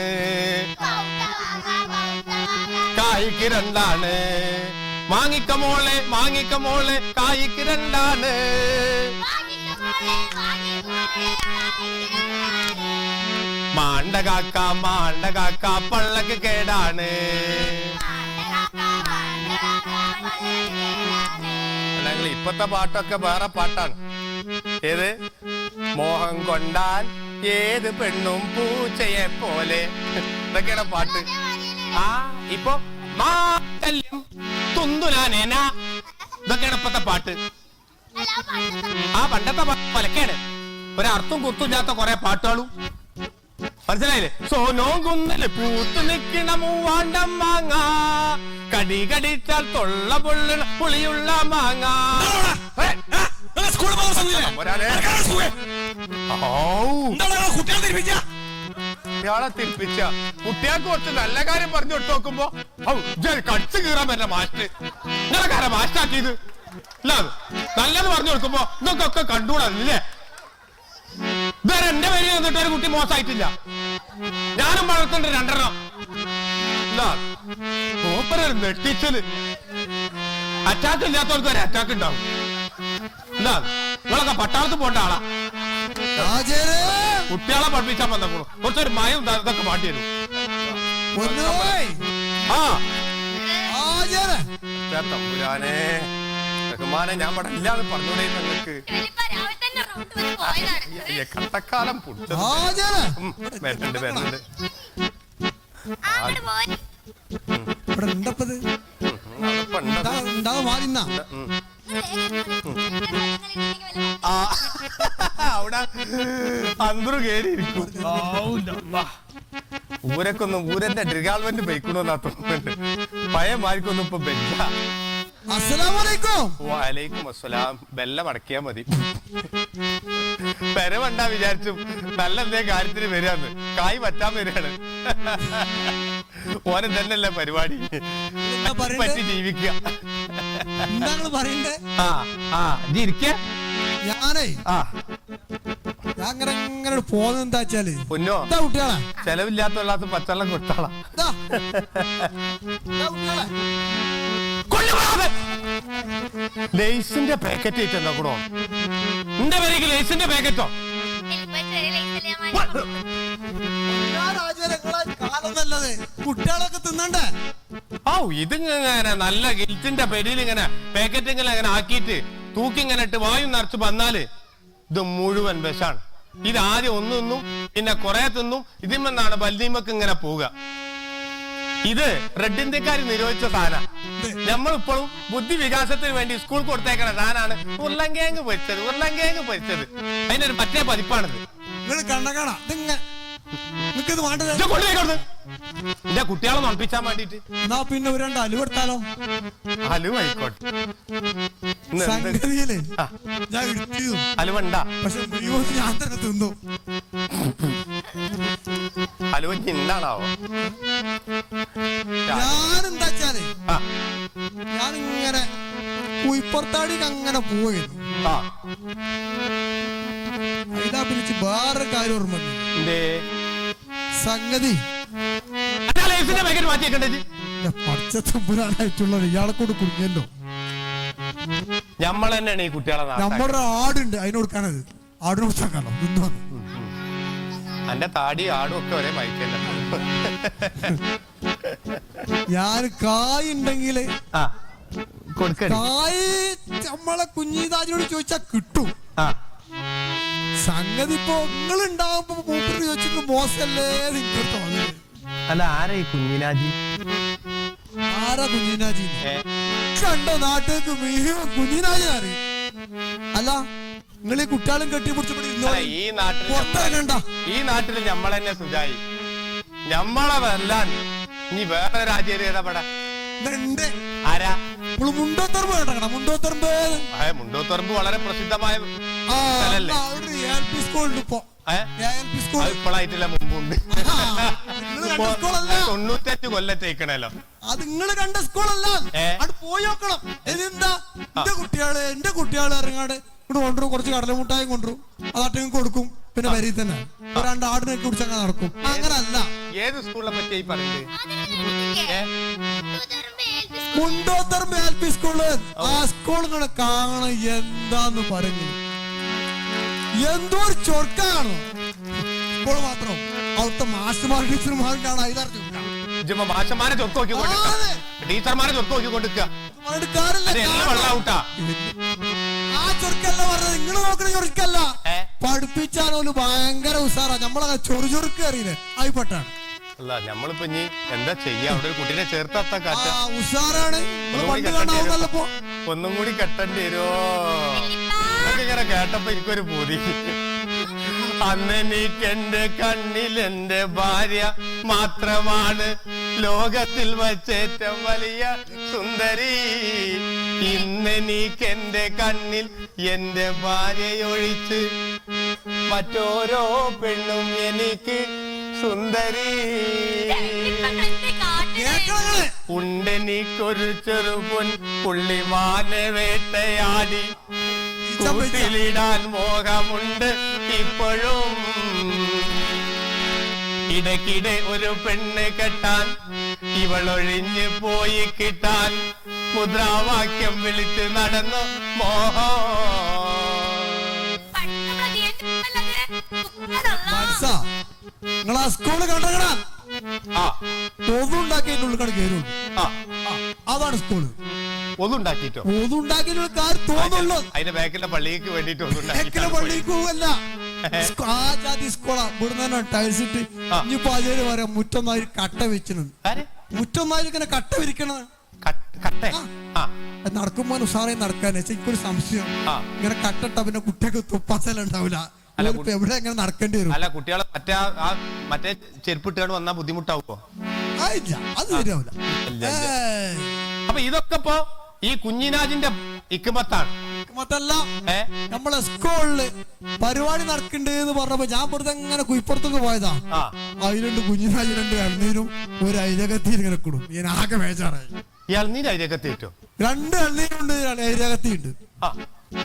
കായ്ക്ക് 2. മാങ്ങിക്ക മോളെ കായ്ക്ക് 2. മാണ്ട കാക്ക പള്ളക്ക് കേടാണ്. അല്ലെങ്കിൽ ഇപ്പത്തെ പാട്ടൊക്കെ വേറെ പാട്ടാണ്. ഏത്? മോഹം കൊണ്ടാൽ ഏത് പെണ്ണും പൂച്ചയെ പോലെ, ഇതൊക്കെയാണ് പാട്ട്. ആ ഇപ്പൊ മാറ്റല്യം തുന്തുലാനേന, ഇതൊക്കെയാണ് ഇപ്പത്തെ പാട്ട്. ആ പണ്ടത്തെ പലക്കാണ് ഒരർത്ഥം കുത്തുമില്ലാത്ത കുറെ പാട്ടുകളും. മനസ്സിലായില്ലേ? സോനോം കുന്നല് പൂത്ത് നിൽക്കണ മൂവാണ്ടം മാങ്ങ, കടി കടിച്ചാൽ തൊള്ള പൊള്ളണ പുളിയുള്ള മാങ്ങ. കുട്ടികളെ തിരിപ്പിച്ച കുട്ടികൾക്ക് കുറച്ച് നല്ല കാര്യം പറഞ്ഞു കൊടുത്ത് നോക്കുമ്പോ കടിച്ചു കീറാൻ പറ്റുന്ന മാസ്റ്റ് ഇങ്ങനെ കാര്യം മാസ്റ്റാക്കിയത് അല്ല. നല്ലത് പറഞ്ഞു കൊടുക്കുമ്പോ ഇതൊക്കെ കണ്ടുകൂടാല്ലേ? ഇതുവരെ എന്റെ പേര് വന്നിട്ട് ഒരു കുട്ടി മോശമായിട്ടില്ല. ഞാനും വളർത്തുണ്ട് 2 ഓപ്പറൊരു നെട്ടിച്ചല്. അറ്റാക്ക് ഇല്ലാത്തവർക്ക് ഒരു അറ്റാക്ക് ഉണ്ടാവും. എന്താ നിങ്ങളൊക്കെ പട്ടാളത്ത് പോണ്ട ആളാ. കുട്ടികളെ പഠിപ്പിച്ചാൽ വന്നപ്പോഴും കുറച്ചൊരു മയം ഇതൊക്കെ മാറ്റി തരും. റഹ്മാനെ ഞാൻ ഇവിടെ ഇല്ലാതെ പറഞ്ഞൂടെ നിങ്ങൾക്ക്? കട്ടക്കാലം വരുന്നുണ്ട്. അവിടെ അന്തറ് കേറിയിരിക്കും. ഊരന്റെ ഡ്രിഗാൾമെന്റ് ബൈക്കണോന്നാ തോന്നുന്നുണ്ട്. പഴയ മാർക്കൊന്നും ഇപ്പൊ ബെഞ്ച. വലൈക്കും അസ്സലാം. ബെല്ലം അടക്കിയാ മതി. പെരവണ്ട വിചാരിച്ചു നല്ല എന്തേ കാര്യത്തിന് വരികന്ന്. കായ് പറ്റാൻ വരികയാണ്. ഓനെ തന്നെയല്ലേ പരിപാടി, പറ്റി ജീവിക്കുക. ഞാനേ അങ്ങനെ പോകുന്നെന്താ വെച്ചാല് പൊന്നോ കുട്ടികളാ ചെലവില്ലാത്ത പച്ചവെള്ളം കൊടുത്താളാ. ലേസിന്റെ പാക്കറ്റ് ആയിട്ട് എന്താ കൂടോ എന്റെ പേരേക്ക് ലേസിന്റെ പാക്കറ്റോ കുട്ടികളൊക്കെ തിന്നണ്ടേ? ഔ ഇതിങ്ങനെ നല്ല ഗിൽറ്റിന്റെ പെരിയിൽ ഇങ്ങനെ പാക്കറ്റ് ഇങ്ങനെ അങ്ങനെ ആക്കിയിട്ട് തൂക്കി ഇങ്ങനെ ഇട്ട് വായു നിറച്ച് വന്നാല് ഇത് മുഴുവൻ വിഷാണ്. ഇത് ആദ്യം ഒന്നും പിന്നെ കുറെ തിന്നും ഇതിമെന്നാണ് ബൽദീമക്ക് ഇങ്ങനെ പോവുക. ഇത് റെഡ് ഇന്ത്യക്കാര് നിരോധിച്ച സാധനം. നമ്മളിപ്പോഴും ബുദ്ധി വികാസത്തിന് വേണ്ടി സ്കൂൾ കൊടുത്തേക്കണ സാധനമാണ് ഉരുളങ്കേങ്ങ് പൊരിച്ചത്. അതിന്റെ ഒരു മറ്റേ പതിപ്പാണിത്. എന്റെ കുട്ടികളെ നോപ്പിച്ചാൻ വേണ്ടിട്ട് എന്നാ പിന്നെ ഒരു രണ്ട് അലുവ എടുത്താലോ? അലുവ ആയിക്കോട്ടെ. സംഗതിയില് ഞാൻ എടുത്തു അലുവണ്ട, പക്ഷെ മുഴുവൻ ഞാൻ തന്നെ തിന്നു. അലുവ ചിണ്ടാണാവോ? ഞാനെന്താ വെച്ചാല് ഞാനിങ്ങനെ കുയിപ്പുറത്താടിക്ക് അങ്ങനെ പോയിരുന്നു. അതിനാ പിടിച്ച് വേറെ കാര്യം ഓർമ്മ. സംഗതി പച്ചത്തമ്പുരാനായിട്ടുള്ളത് ഇയാളെ കൊണ്ട് കുടുങ്ങിയല്ലോ. നമ്മൾ തന്നെയാണ് ഈ കുട്ടികളെ. നമ്മുടെ ആടുണ്ട്, അതിന് കൊടുക്കാനത് ആടിന് കൊടുത്താക്കാലോ. എന്റെ താടി ആടും ഒക്കെ ഒരേ മയക്കല്ല. ഞാൻ കായ് ഉണ്ടെങ്കില് കായ് നമ്മളെ കുഞ്ഞിതാജിനോട് ചോദിച്ചാ കിട്ടും. സംഗതി ഇപ്പൊ നിങ്ങളുണ്ടാവുമ്പോ മൂപ്പര് ചോദിച്ചിട്ട് മോശമല്ലേ നിങ്ങൾക്ക് തോന്നുന്നത്? അല്ല ആരാ ഈ കുഞ്ഞിനാജി? ആരാ കുഞ്ഞിനാജി? കണ്ടോ നാട്ടിലേക്ക് കുഞ്ഞിനാജി അറിയും. അല്ല നിങ്ങൾ ഈ കുട്ടികളും കെട്ടിപ്പിടിച്ചു ഈ നാട്ടില് നമ്മളെന്നെ സുജായി ഞമ്മളെ വല്ലാൻ ഇനി വേറെ രാജ്യം ഏതാ? ആരാ? മുണ്ടോത്തറമ്പ് കേട്ടോ? മുണ്ടോത്തറമ്പ് വളരെ പ്രസിദ്ധമായ ഇപ്പോഴായിട്ടില്ല, മുമ്പുണ്ട്. 95 കൊല്ലത്തേക്കണല്ലോ. അത് നിങ്ങള് കണ്ട സ്കൂളല്ല, അത് പോയി നോക്കണം. എന്താ എന്റെ കുട്ടികള് ഇറങ്ങാട് ഇവിടെ കൊണ്ടുവരും, കുറച്ച് കടലമുട്ടായി കൊണ്ടുവരും, അതാട്ടെങ്കിൽ കൊടുക്കും, പിന്നെ വരി തന്നെ രണ്ട് ആടിനൊക്കെ കുടിച്ചങ്ങനെ നടക്കും. അങ്ങനല്ല. ഏത് സ്കൂളിനെ പറ്റി പറയുന്നത്? മുണ്ടോത്തറമ്പ് LP സ്കൂള്. ആ സ്കൂളുകളെ കാണാൻ എന്താന്ന് പറഞ്ഞു, എന്തോ ഒരു ചൊർക്കാണ് സ്കൂള് മാത്രം. അവിടുത്തെ മാസ്റ്റർമാർ ടീച്ചർമാർക്കാണ് ഇതറിഞ്ഞു. മാഷന്മാരെ ചൊർക്ക് നോക്കിക്കൊണ്ട് ടീച്ചർമാരെ ചൊർക്ക് നോക്കിക്കൊണ്ടിരിക്കുക. ആ ചൊർക്കല്ല പറഞ്ഞത്, നിങ്ങൾ നോക്കണ ചൊർക്കല്ല. പഠിപ്പിച്ചാലും ഭയങ്കര ഉസാറാ. നമ്മളെ ചൊറുചൊറുക്ക് അറിയില്ലേ, ആയിപ്പെട്ടാണ്. അല്ല നമ്മളിപ്പോ ഇനി എന്താ ചെയ്യാ? അവിടെ ഒരു കുട്ടീനെ ചേർത്താത്ത കാറ്റ ഉഷാറാണ്. ഒന്നും കൂടി കെട്ടേണ്ടി വരുമോ? ഇങ്ങനെ കേട്ടപ്പോ എനിക്കൊരു പൂതി. അന്നെനിക്കെന്റെ കണ്ണിൽ എന്റെ ഭാര്യ മാത്രമാണ് ലോകത്തിൽ വച്ചേറ്റവും വലിയ സുന്ദരി. ഇന്നെനിക്കെന്റെ കണ്ണിൽ എന്റെ ഭാര്യയൊഴിച്ച് മറ്റോരോ പെണ്ണും എനിക്ക് സുന്ദരി. ഉണ്ടെനിക്കൊരു ചെറുപൊൻ പുള്ളിമാനെ വേട്ടയാടി കൂട്ടിലിടാൻ മോഹമുണ്ട് ഇപ്പോഴും. ഇടയ്ക്കിടെ ഒരു പെണ്ണ് കെട്ടാൻ ഇവളൊഴിഞ്ഞു പോയി കിട്ടാൻ മുദ്രാവാക്യം വിളിച്ച് നടന്നു മോഹം. നിങ്ങളാ സ്കൂള് കണ്ടങ്ങടാ ഒന്നുണ്ടാക്കിയിട്ട് ഉള്ളിക്കാട് കയറുള്ളൂ. അതാണ് സ്കൂള്. ഒന്നുണ്ടാക്കിട്ടോ? ഒന്നുണ്ടാക്കിയിട്ട് തോന്നുള്ളൂ. അതിന്റെ ബാക്കിലെ പള്ളിക്ക് വേണ്ടിട്ട് പള്ളിക്ക് പോവല്ല. ആ ജാതി സ്കൂളാ. ഇവിടുന്ന് തന്നെ ടൈൽസ് ഇട്ട് ഇനിയിപ്പോ അതേര് പറയാം മുറ്റൊന്നായി കട്ട വെച്ചത്. മുറ്റൊന്നായി ഇങ്ങനെ കട്ട വിരിക്കണത്. നടക്കുമ്പോ ഉഷാറായി നടക്കാൻ എനിക്കൊരു സംശയം. ഇങ്ങനെ കട്ടട്ട പിന്നെ കുട്ടിയൊക്കെ തുപ്പാസല ഉണ്ടാവില്ല. എവിടെ എങ്ങനെ നടക്കേണ്ടി വരും? അല്ല കുട്ടികളെ മറ്റേ ചെരുപ്പിട്ടുകൊണ്ട് വന്നാ ബുദ്ധിമുട്ടാവോ? അത് ശരിയാവില്ല. അപ്പൊ ഇതൊക്കെ ഇപ്പോ ഈ കുഞ്ഞിനാജിന്റെ ഇക്കുമത്താണ്. ഇക്കുമത്തല്ല, നമ്മളെ സ്കൂളില് പരിപാടി നടക്കണ്ട് എന്ന് പറഞ്ഞപ്പോ ഞാൻ വെറുതെ എങ്ങനെ കുയിപ്പുറത്തൊക്കെ പോയതാ. അതിലുണ്ട് കുഞ്ഞിനാജ് രണ്ട് എണ്ണീരും ഒരു അയിലകത്തി ഇങ്ങനെ കൂടും. ഞാൻ ആകെ മേച്ചാറായി. ഈ അൽനീര് അയിലകത്തിട്ടോ? രണ്ട് എണ്ണീരുണ്ട്, അയിലകത്തി ഉണ്ട്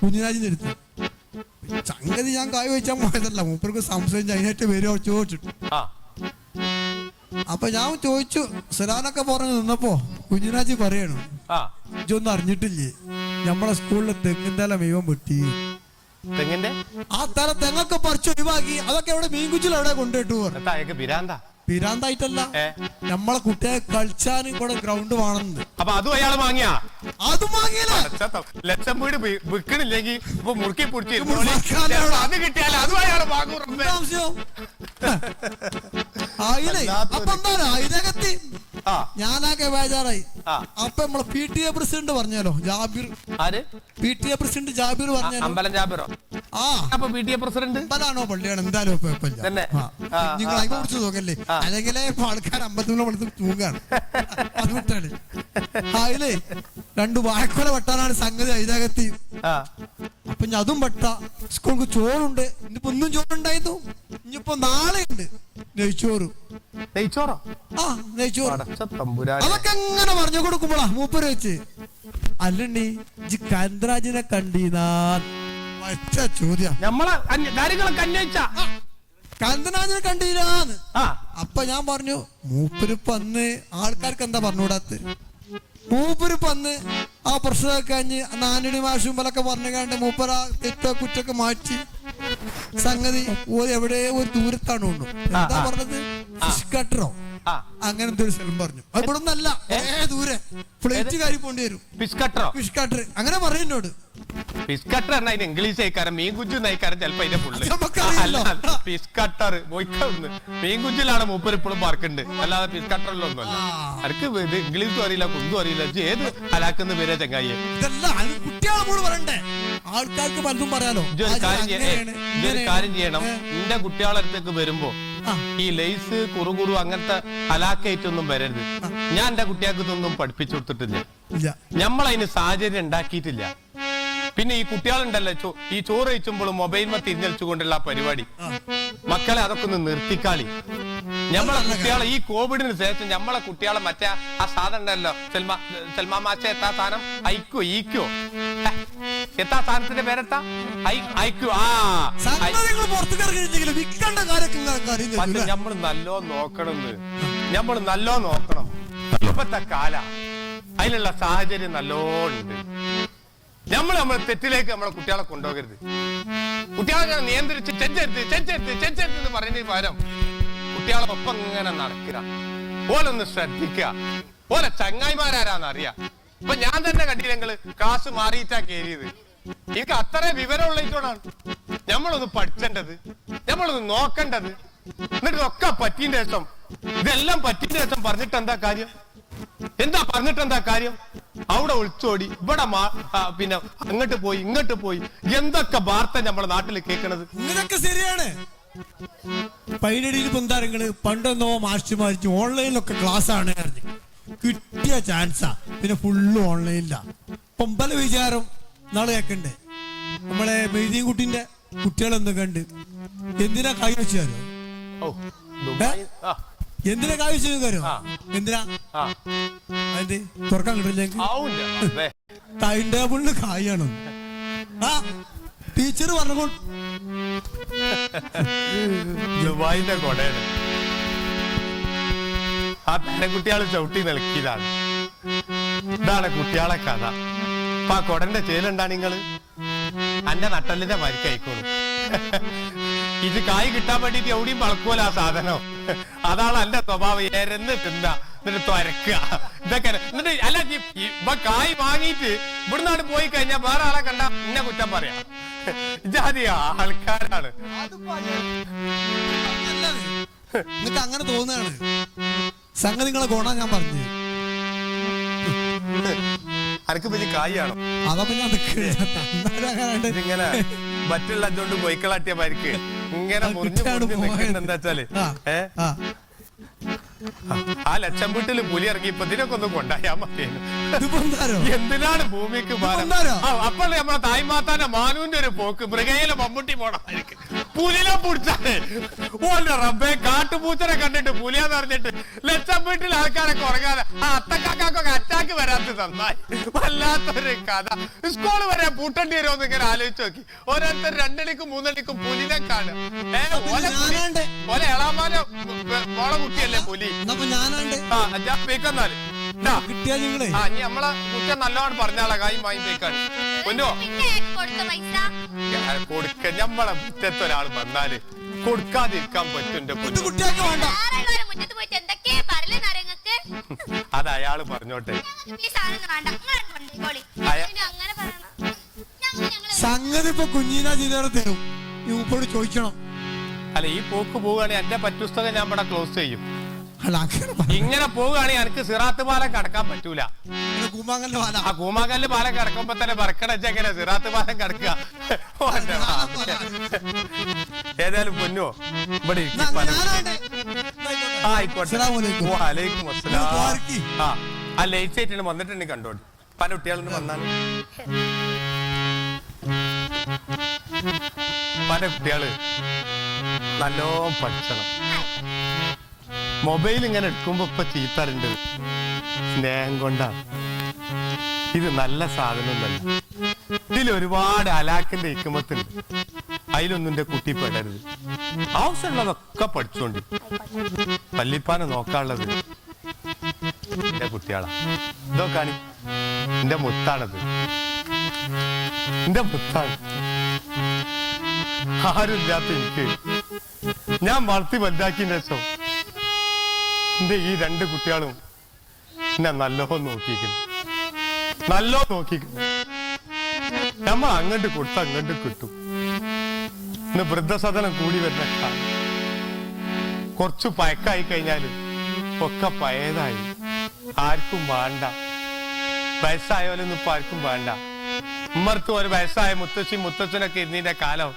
കുഞ്ഞിനാജിന്റെ അടുത്ത്. സംഗതി ഞാൻ കായ് വെച്ചാൽ പോയതല്ല, മൂപ്പർക്ക് സംശയം അതിനായിട്ട് വരുമോ ചോദിച്ചിട്ടു. അപ്പൊ ഞാൻ ചോദിച്ചു, സലാനൊക്കെ പറഞ്ഞു നിന്നപ്പോ കുഞ്ഞിനാജി പറയണു ഇതൊന്നും അറിഞ്ഞിട്ടില്ലേ നമ്മളെ സ്കൂളിലെ തെങ്ങിന്തല മീവൻ വെട്ടി. തെങ്ങിന്റെ ആ തല തെങ്ങൊക്കെ പറിച്ച് ഒഴിവാക്കി. അതൊക്കെ എവിടെ മീൻകുച്ചിൽ എവിടെ കൊണ്ടിട്ടു. പിരാന്താ പിരാന്തായിട്ടല്ല, നമ്മളെ കുട്ടിയെ കളിച്ചാനും ഇവിടെ ഗ്രൗണ്ട് വേണമെന്ന്. അപ്പൊ അതും അയാൾ വാങ്ങിയാ? അതും വാങ്ങിയല്ല. ലക്ഷം വീട് വിൽക്കണില്ലെങ്കിൽ ഇപ്പൊ മുറുക്കി പിടിച്ച് അത് കിട്ടിയാൽ അതും അയാൾ വാങ്ങും. അപ്പൊ എന്താ ഇതിനകത്ത് ഞാനാകെ ബേജാറായി. അപ്പൊ നമ്മളെ PTA പ്രസിഡന്റ് പറഞ്ഞാലോ, ജാബിർ. PTA പ്രസിഡന്റ് ജാബിർ പറഞ്ഞാലോ. അമ്പലം ജാബിറോ? ആ അപ്പൊ PTA പ്രസിഡന്റ് അമ്പലാണോ പള്ളിയാണ് എന്തായാലും നിങ്ങൾ അതിനെ കുറിച്ച് നോക്കല്ലേ. അല്ലെങ്കിലേ ആൾക്കാർ അമ്പലത്തിനെ വിളിച്ച് തൂങ്ങാണ്. അത് വിട്ടാണ്. അതിലേ 2 വാഴക്കൊല വെട്ടാനാണ് സംഗതി അതിനകത്ത്. അപ്പൊ ഞാൻ അതും വെട്ട. സ്കൂൾക്ക് ചോറുണ്ട്. ഇന്നിപ്പോ ഒന്നും ചോറുണ്ടായിരുന്നു. ഇനിയിപ്പോ നാളെ ഉണ്ട് നെയ്ച്ചോറ്. നെയ്ച്ചോറോ? ആ നെയ്ച്ചോറ്. അതൊക്കെ എങ്ങനെ പറഞ്ഞു കൊടുക്കുമ്പോളാ മൂപ്പര് വെച്ച്. അല്ലണ്ണി ജി കന്ദ്രാജിനെ കണ്ടീനാ ചോദ്യം. നമ്മളെ കാര്യങ്ങളൊക്കെ അന്വേഷിച്ച കന്തനാജിനെ കണ്ടീരാന്ന്. അപ്പൊ ഞാൻ പറഞ്ഞു മൂപ്പരിപ്പ് അന്ന് ആൾക്കാർക്ക് എന്താ പറഞ്ഞുകൂടാത്ത്. മൂപ്പരിപ്പ് അന്ന് ആ പ്രശ്നമൊക്കെ കഴിഞ്ഞ് നാനടി മാഷുമ്പലൊക്കെ പറഞ്ഞു കണ്ട് മൂപ്പര തെറ്റോ കുറ്റൊക്കെ മാറ്റി സംഗതി എവിടെ ഒരു ദൂരത്താണ് കൊണ്ടു. എന്താ പറഞ്ഞത്? ഫിഷ് കട്ടറോ അങ്ങനെ എന്തൊരു സ്ഥലം പറഞ്ഞു. അത് ഇവിടെ ഒന്നല്ല, ദൂരെ ഫ്ലൈറ്റ് കയറി പോണ്ടി വരും. ഫിഷ് കട്ടറോ? ഫിഷ് കട്ടർ അങ്ങനെ പറയുന്നോട്. ഫിഷ് കട്ടർ പറഞ്ഞ അതിന് ഇംഗ്ലീഷ് അയക്കാരം, മീൻ കുഞ്ചു നയിക്കാരം ചിലപ്പോ അതിന്റെ ഫുള്ള്. ഫിഷ് കട്ടർ പോയിക്കൊന്ന് മീൻ കുഞ്ചിലാണ് മൂപ്പർ ഇപ്പോഴും പാർക്കുണ്ട്, അല്ലാതെ ഫിഷ് കട്ടറിലൊന്നും അല്ല. അവർക്ക് ഇത് ഇംഗ്ലീഷും അറിയില്ല കുന്തും അറിയില്ല. ഏത് ഹലാക്കുന്ന പേരെ ചങ്ങായി. കുട്ടികളോട് പറയണ്ടേ, ആൾക്കാർക്ക് പലതും പറയാലോ. ഇതൊരു കാര്യം ചെയ്യണം. നിന്റെ കുട്ടികളെ അടുത്തേക്ക് വരുമ്പോ ഈ ലേസ് കുറുകുറു അങ്ങനത്തെ ഹലാക്കയിട്ടൊന്നും വരരുത്. ഞാൻ എന്റെ കുട്ടികൾക്ക് ഇതൊന്നും പഠിപ്പിച്ചു കൊടുത്തിട്ടില്ല. നമ്മളതിന് സാഹചര്യം ഉണ്ടാക്കിയിട്ടില്ല. പിന്നെ ഈ കുട്ടികളുണ്ടല്ലോ ഈ ചോറ് കഴിച്ചുമ്പോൾ മൊബൈൽ തിരിഞ്ഞലിച്ചുകൊണ്ടുള്ള പരിപാടി, മക്കളെ അതൊക്കെ ഒന്ന് നിർത്തിക്കാളി. നമ്മളെ കുട്ടികളെ ഈ കോവിഡിന് ശേഷം നമ്മളെ കുട്ടികളെ മറ്റേ ആ സാധനം ഉണ്ടല്ലോ, സൽമാ മാച്ച എത്താ സാധനം ഐക്കോ ഈക്കോ എത്താ സാധനത്തിന്റെ പേരെത്താ ഐക്കോ. പക്ഷെ നമ്മൾ നല്ലോ നോക്കണം. നമ്മൾ നല്ലോ നോക്കണം. ഇപ്പത്തെ കാല അതിനുള്ള സാഹചര്യം നല്ലോണ്ട്. നമ്മളെ തെറ്റിലേക്ക് നമ്മളെ കുട്ടികളെ കൊണ്ടുപോകരുത്. കുട്ടികളെ നിയന്ത്രിച്ച് ചെഞ്ചെടുത്ത് പറയുന്നതിന് പകരം കുട്ടികളെ ഒപ്പം ഇങ്ങനെ നടക്കുക, ഓലൊന്ന് ശ്രദ്ധിക്കുക, ഓലെ ചങ്ങായിമാരാരാന്ന് അറിയാം. ഇപ്പൊ ഞാൻ തന്നെ കണ്ടില്ലെങ്കില് ക്ലാസ് മാറിയിട്ടാ കയറിയത്. എനിക്ക് അത്ര വിവരമുള്ളതുകൊണ്ടാണ് നമ്മളൊന്ന് പഠിച്ചേണ്ടത്, നമ്മളൊന്ന് നോക്കേണ്ടത്. എന്നിട്ട് ഒക്കെ പറ്റിന്റെ ശേഷം ഇതെല്ലാം പറ്റിന്റെ ശേഷം പറഞ്ഞിട്ട് എന്താ കാര്യം? പറഞ്ഞിട്ട് എന്താ കാര്യം? അവിടെ ഒളിച്ചോടി ഇവിടെ പിന്നെ ഇങ്ങോട്ട് പോയി എന്തൊക്കെ വാർത്ത നമ്മുടെ നാട്ടിൽ കേൾക്കണത്. ഇതൊക്കെ ശരിയാണ്. പൈനടിയിൽ പൊന്താരങ്ങള് പണ്ടെന്നോ മാഷിമാരിച്ചു ഓൺലൈനിലൊക്കെ ക്ലാസ് ആണ് കിട്ടിയ ചാൻസാ. പിന്നെ ഫുള്ള് ഓൺലൈനിലാ. പല വിചാരം നാളെ കേക്കണ്ടേ. നമ്മളെ മെയ്തീൻ കുട്ടിന്റെ കുട്ടികളെന്ന് കണ്ട് എന്തിനാ കൈ വെച്ചാലോ, എന്തിനാ കായ് വെച്ചു കാര്യം? എന്തിനാ അതിന്റെ തുറക്കാൻ കിട്ടില്ലെങ്കിൽ ടൈം ടേബിളിന് കായാണ്. ആ ടീച്ചർ പറഞ്ഞു ദുബായിന്റെ കൊടയാണ്. ആ പേരക്കുട്ടികള് ചവിട്ടി നിൽക്കിയതാണ്. ഇതാണ് കുട്ടികളെ കഥ. അപ്പൊ ആ കൊടന്റെ ചേലുണ്ടാ നിങ്ങള് അന്റെ നട്ടലിന്റെ മരിക്കയിക്കോളും. ഇത് കായ് കിട്ടാൻ വേണ്ടിട്ട് എവിടെയും വളക്കൂല ആ സാധനം. അതാണ് എന്റെ സ്വഭാവം. എരന്ന് തിന്ന എന്നിട്ട് തൊരക്കുക ഇതൊക്കെ. എന്നിട്ട് അല്ല ഇപ്പൊ കായ് വാങ്ങിയിട്ട് ഇവിടുന്നാണ് പോയി കഴിഞ്ഞാൽ വേറെ ആളെ കണ്ട ഇന്നെ കുറ്റം പറയാം. ജാതി ആൾക്കാരാണ്. എന്നിട്ട് അങ്ങനെ തോന്നുകയാണ് സംഗതി. നിങ്ങളെ ഗുണ ഞാൻ പറഞ്ഞു അനക്ക് പിന്നെ കായാണോ? അതപ്പോ ഇങ്ങനെ മറ്റുള്ള അഞ്ചോണ്ട് പൊയ്ക്കളാട്ടിയ പരിക്ക് ഇങ്ങനെ മുറിഞ്ഞു എന്താ വെച്ചാല് ആ ലക്ഷം വീട്ടില് പുലി ഇറങ്ങി ഇപ്പൊ ഇതിനൊക്കെ ഒന്ന് കൊണ്ടായാ മതിയല്ലോ. എന്തിനാണ് ഭൂമിക്ക് അപ്പോൾ നമ്മളെ തായ്മാത്താന്റെ മാനുവിന്റെ ഒരു പോക്ക് മൃഗയിലെ മമ്മൂട്ടി പോണമായിരിക്ക്. പുലിനെ പിടിച്ചാല് ഓന്റെ റബ്ബെ കാട്ടുപൂച്ചനെ കണ്ടിട്ട് പുലിയാന്ന് പറഞ്ഞിട്ട് ലക്ഷം വീട്ടിൽ ആൾക്കാരൊക്കെ ഉറങ്ങാതെ ആ അത്തക്കാക്കൊക്കെ അറ്റാക്ക് വരാത്തത് നന്നായി. വല്ലാത്തൊരു കഥ. സ്കൂള് വരെ പൂട്ടേണ്ടി വരുമെന്ന് ഇങ്ങനെ ആലോചിച്ച് നോക്കി. ഓരോരുത്തർ 2 മണിക്കും 3 മണിക്കും പുലിനെ കാണുക. ഓലെ എളാമാനെ മോളെ കുട്ടിയല്ലേ പുലി. കിട്ടിയാ നിങ്ങളെ ആ നീ നമ്മളെ കുറ്റം നല്ലോണം പറഞ്ഞാളാ കായും വാങ്ങി പോയിക്കാണ് പൊന്നോ പിന്നെ കൊടുത്ത പൈസ കൊടുക്ക നമ്മളെ മുറ്റത്ത് ഒരാൾ വന്നാല് കൊടുക്കാതിരിക്കാൻ പറ്റും എന്റെ പൊന്നു കുട്ടിയാക്ക് വേണ്ട വേറെ മുറ്റത്ത് പോയിട്ട് എന്തൊക്കെയാ പറയലെന്ന് അറിയങ്ങൾക്ക് അത് അയാള് പറഞ്ഞോട്ടെ ഈ സാധനം വേണ്ട നിങ്ങൾ കൊണ്ടേക്കോളി അങ്ങനെ പറയണം സംഗതി ഇപ്പൊ കുഞ്ഞിനാ ചെയ്തേറെ തരും ഈ ഉപ്പോട് ചോദിക്കണം. അല്ല ഈ പോക്ക് പോവുകയാണെങ്കിൽ എന്റെ പറ്റുസ്തകം ഞാൻ ഇവിടെ ക്ലോസ് ചെയ്യും. അല്ല അങ്ങനെ പറ. ഇങ്ങനെ പോവുകയാണെങ്കിൽ എനിക്ക് സിറാത്ത് പാലം കടക്കാൻ പറ്റൂല. ഇത് കൂമാങ്കലിന്റെ പാലാ. ആ കൂമാക്കല്ല് പാലം കിടക്കുമ്പോ തന്നെ പറക്കണച്ചെങ്ങനെ സിറാത്ത് പാലം കിടക്കുക. ഏതായാലും പൊന്നോ ഇവിടെ ഇരിക്ക് പലം. ആ ആയിക്കോട്ടെ. വലൈക്കും അസ്സലാം. ആ ലേറ്റ് ആയിട്ടാണ് വന്നിട്ടുണ്ടെങ്കിൽ കണ്ടോണ്ട് പല കുട്ടികളും വന്നാണ് പല കുട്ടികള് നല്ലോ പഠിക്കണം. മൊബൈൽ ഇങ്ങനെ എടുക്കുമ്പോ ഇപ്പൊ ചീത്തറുണ്ട് സ്നേഹം കൊണ്ടാണ്. ഇത് നല്ല സാധനം തന്നെ. ഇതിൽ ഒരുപാട് അലാക്കിന്റെ ഇക്കുമത്തുണ്ട്. അതിലൊന്നും എന്റെ കുട്ടി പെടരുത്. ആവശ്യമുള്ളതൊക്കെ പഠിച്ചോണ്ട് പള്ളിപ്പാനെ നോക്കാനുള്ളത് എന്റെ കുട്ടികളാ. ഇതൊക്കെയാണ് എന്റെ മുത്താണത്. എന്റെ മുത്താണ്. ആരുമില്ലാത്ത എനിക്ക് ഞാൻ വളർത്തി വലുതാക്കിയതിന് ശേഷം എന്റെ ഈ രണ്ട് കുട്ടികളും എന്നെ നല്ലോ നോക്കിക്കുന്നു. നമ്മൾ അങ്ങോട്ട് കൊടുത്ത അങ്ങോട്ട് കിട്ടും. ഇന്ന് വൃദ്ധസദനം കൂടി വരുന്ന കാലം. കുറച്ചു പയക്കായി കഴിഞ്ഞാല് ഒക്കെ പഴയതായി. ആർക്കും വേണ്ട. വയസ്സായാലൊന്നും ഇപ്പൊ ആർക്കും വേണ്ട. ഉമ്മർത്തും ഒരു വയസ്സായ മുത്തച്ഛനൊക്കെ ഇരുന്നതിന്റെ കാലം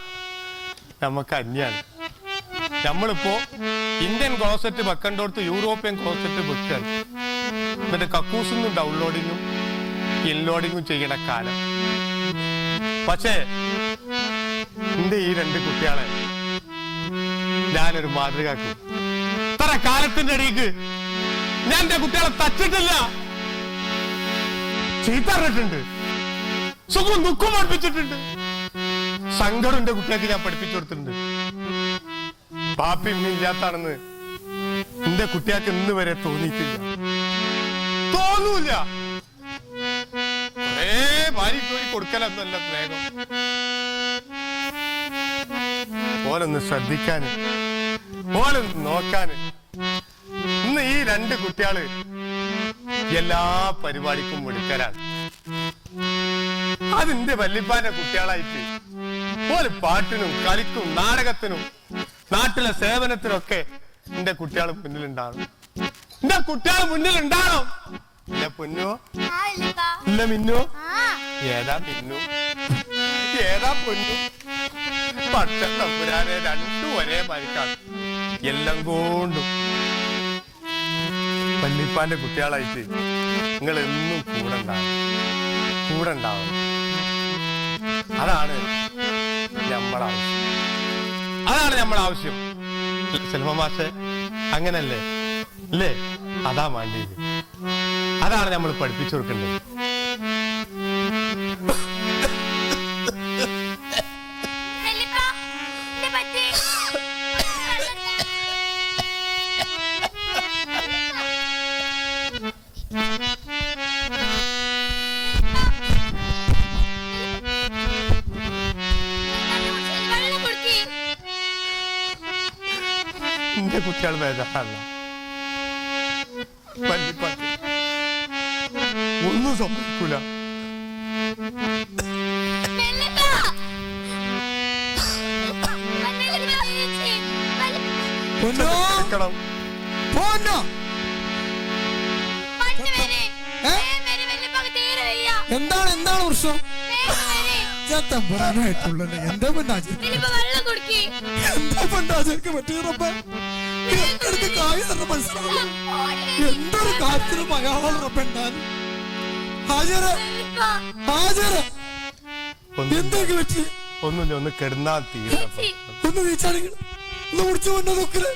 നമുക്ക് അന്യാണ്. നമ്മളിപ്പോ ഇന്ത്യൻ ക്ലോസറ്റ് വെക്കണ്ടോടത്ത് യൂറോപ്യൻ ക്ലോസറ്റ് വെക്കാൻ എന്നിട്ട് കക്കൂസിന്നും ഡൗൺലോഡിങ്ങും ഇൻലോഡിങ്ങും ചെയ്യണ കാലം. പക്ഷേ എന്റെ ഈ രണ്ട് കുട്ടികളെ ഞാനൊരു മാതൃകയാക്കും. ഇത്ര കാലത്തിന്റെ ഇടയ്ക്ക് ഞാൻ എന്റെ കുട്ടികളെ തച്ചിട്ടില്ല, ചീത്ത പറഞ്ഞിട്ടുണ്ട്, സുഖം ദുഃഖം പഠിപ്പിച്ചിട്ടുണ്ട്, സങ്കടം എന്റെ കുട്ടികൾക്ക് ഞാൻ പഠിപ്പിച്ചു കൊടുത്തിട്ടുണ്ട്. പാപ്പി ഇല്ലാത്താണെന്ന് എന്റെ കുട്ടികൾക്ക് ഇന്ന് വരെ തോന്നിയിട്ടില്ല, തോന്നൂല. ഭാര്യ പോയി കൊടുക്കലൊന്നുമല്ല സ്നേഹം. ഓലൊന്ന് ശ്രദ്ധിക്കാന്, ഓലൊന്ന് നോക്കാന്. ഇന്ന് ഈ രണ്ട് കുട്ടികള് എല്ലാ പരിപാടിക്കും എടുക്കലാണ്. അതിന്റെ വല്യപ്പാന്റെ കുട്ടികളായിട്ട് ഓല് പാട്ടിനും കളിക്കും നാടകത്തിനും നാട്ടിലെ സേവനത്തിനൊക്കെ എന്റെ കുട്ടികൾ മുന്നിലുണ്ടാകണം. എന്റെ കുട്ടികൾ മുന്നിലുണ്ടാകണം. ഇല്ല പൊന്നോ, ഇല്ല മിന്നോ, ഏതാ മിന്നു, ഏതാ പൊന്നു? പക്ഷെ തമ്പുരാനെ രണ്ടും ഒരേ മരിക്കാണ്. എല്ലാം കൊണ്ടും വല്യപ്പാന്റെ കുട്ടികളായിട്ട് നിങ്ങൾ എന്നും കൂടെ ഉണ്ടാവണം. അതാണ് നമ്മളാവശ്യം. സെൽഫ മാഷെ അങ്ങനല്ലേ അല്ലേ? അതാ വേണ്ടിയത്. അതാണ് നമ്മൾ പഠിപ്പിച്ചു കൊടുക്കേണ്ടത്. എന്റെ കുട്ടികൾ ബേജാറല്ല. ഒന്നും സംഭവിക്കൂല. എന്താണ് പ്രശ്നം? തമ്പുരാനായിട്ടുള്ളത് എന്താ പെണ്ണാചർക്ക് പറ്റിയപ്പ കായ് തന്നെ മനസ്സിലാവും. എന്തൊരു കാര്യത്തിലും അയാളെ റബ്ബുണ്ടാൻ എന്തൊക്കെ പറ്റി? ഒന്നുമില്ല, ഒന്ന് കിടന്നാ ഒന്ന് നീച്ചാണെങ്കിൽ ഒന്ന് കുടിച്ചു കൊണ്ടോ നോക്കല്.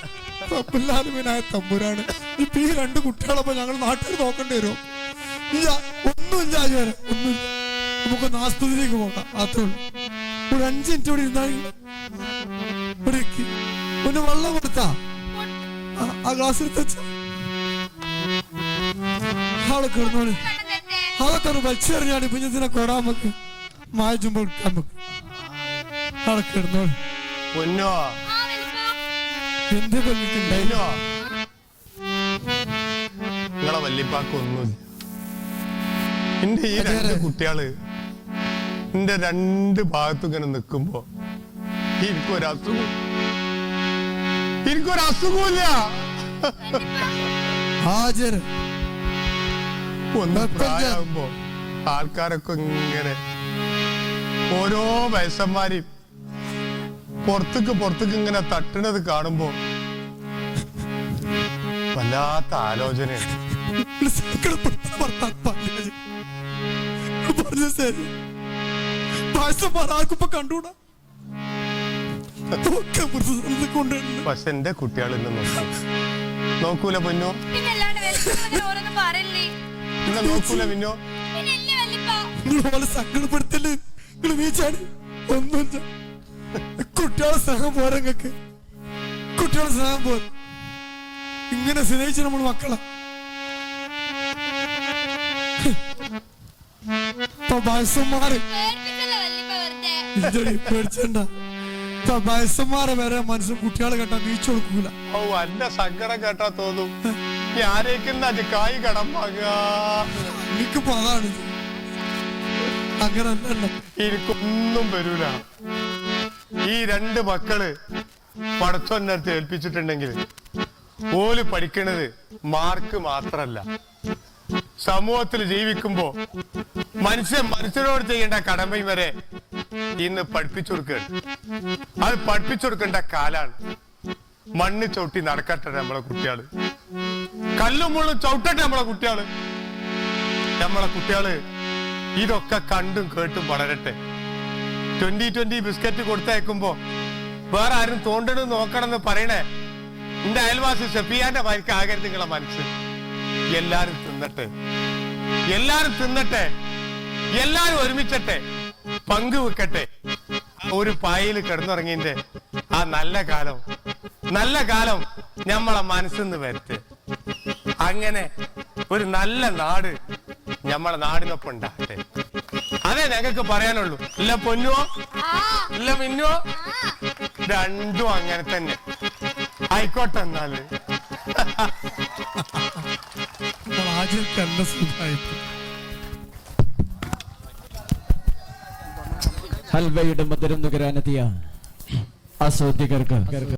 റബ്ബുല്ലാലുവിനായ തമ്പുരാണ്. ഇപ്പൊ ഈ രണ്ട് കുട്ടികളപ്പോ ഞങ്ങൾ നാട്ടിൽ നോക്കേണ്ടി വരുമോ? ഇല്ല, ഒന്നുമില്ല ആചാര, ഒന്നുമില്ല. നമുക്കൊന്ന് ആസ്പത്രിയിലേക്ക് പോകാം. അത്രയുള്ളൂ. ഒരു 5 മിനിറ്റ് ഇവിടെ ഇരുന്നാണെങ്കിൽ ഒന്ന് വെള്ളം കൊടുത്താ ആ ഗ്ലാസ്സിൽ വെച്ച ആളെ കിടന്നോളി അതൊക്കെ ഒന്ന് വലിച്ചെറിഞ്ഞാണ് കുഞ്ഞത്തിനെ കൊടാൻ നമുക്ക് മായച്ചുമ്പോ എടുക്കാൻ നമുക്ക് ആളെ കിടന്നോളി പൊന്നോ എന്ത് കൊഞ്ഞിട്ടുണ്ടായി പൊന്നോ നിങ്ങളെ വല്യപ്പാക്കൊന്നുമില്ല. എന്റെ ഈ രണ്ട് കുട്ടികള് എന്റെ രണ്ട് ഭാഗത്തും ഇങ്ങനെ നിക്കുമ്പോ എനിക്കൊരസുഖമില്ല. ഹാജര് ഒന്ന് പ്രായമാകുമ്പോ ആൾക്കാരൊക്കെ ഇങ്ങനെ ഓരോ വയസ്സന്മാരെയും പുറത്തേക്ക് ഇങ്ങനെ തട്ടുന്നത് കാണുമ്പോ വല്ലാത്ത ആലോചനയാണ്. ആർക്കിപ്പോ കണ്ടൂടാ പക്ഷെ എന്റെ കുട്ടികൾ എന്നെ നോക്കൂല പൊന്നോ, ഇന്നെ നോക്കൂല പിന്നോ. സങ്കടപ്പെടുത്തല് വീച്ചാണ് ഒന്നും കുട്ടികളെ സ്നേഹം പോരാ നിങ്ങക്ക്. കുട്ടികളെ സ്നേഹം പോരാ. ഇങ്ങനെ സ്നേഹിച്ച നമ്മൾ മക്കളെ വയസ്സന്മാര് പേടിച്ചണ്ട. വയസ്സന്മാരെ വരെ മനസ്സും കുട്ടികളെ കേട്ടാ വീച്ചു കൊടുക്കൂല. ഓ എന്റെ സങ്കടം കേട്ടാ തോന്നും ഞാനേക്കുന്ന കായ് കടം വാങ്ങുക. എനിക്കിപ്പോ അതാണ് അങ്ങനെ അല്ല. എനിക്കൊന്നും വരൂല. ഈ രണ്ട് മക്കള് പടച്ചോന്റെ അടുത്ത് ഏൽപ്പിച്ചിട്ടുണ്ടെങ്കിൽ ഓല് പഠിക്കണത് മാർക്ക് മാത്രല്ല, സമൂഹത്തിൽ ജീവിക്കുമ്പോ മനുഷ്യനോട് ചെയ്യേണ്ട കടമയും വരെ ഇന്ന് പഠിപ്പിച്ചു കൊടുക്കുകയാണ്. അത് പഠിപ്പിച്ചു കൊടുക്കേണ്ട കാലാണ്. മണ്ണ് ചവിട്ടി നടക്കട്ടെ നമ്മളെ കുട്ടികള്, കല്ലും മുള്ളും ചവിട്ടട്ടെ നമ്മളെ കുട്ടികള് ഇതൊക്കെ കണ്ടും കേട്ടും വളരട്ടെ. 2020 ബിസ്ക്കറ്റ് കൊടുത്തയക്കുമ്പോ വേറെ ആരും തോണ്ടണം നോക്കണം എന്ന് പറയണേ എന്റെ അയൽവാസി ഷെഫിയാന്റെ മാർക്ക് ആകരുത് നിങ്ങളെ മനസ്സ്. എല്ലാരും തിന്നട്ടെ, എല്ലാരും ഒരുമിച്ചട്ടെ, പങ്കുവെക്കട്ടെ. ഒരു പായയിൽ കിടന്നുറങ്ങിന്റെ ആ നല്ല കാലം നമ്മളെ മനസ്സിന്ന് വരട്ടെ. അങ്ങനെ ഒരു നല്ല നാട് നമ്മളെ നാടിനൊപ്പം ഉണ്ടാകട്ടെ. അതേ ഞങ്ങൾക്ക് പറയാനുള്ളൂ. ഇല്ല പൊന്നുവോ ഇല്ല മിന്നുവോ, രണ്ടും അങ്ങനെ തന്നെ ആയിക്കോട്ടെ. എന്നാല് ഹൽവയുടെ മധുരം നുകരാനെത്തിയ ആസ്വാദികർക്ക്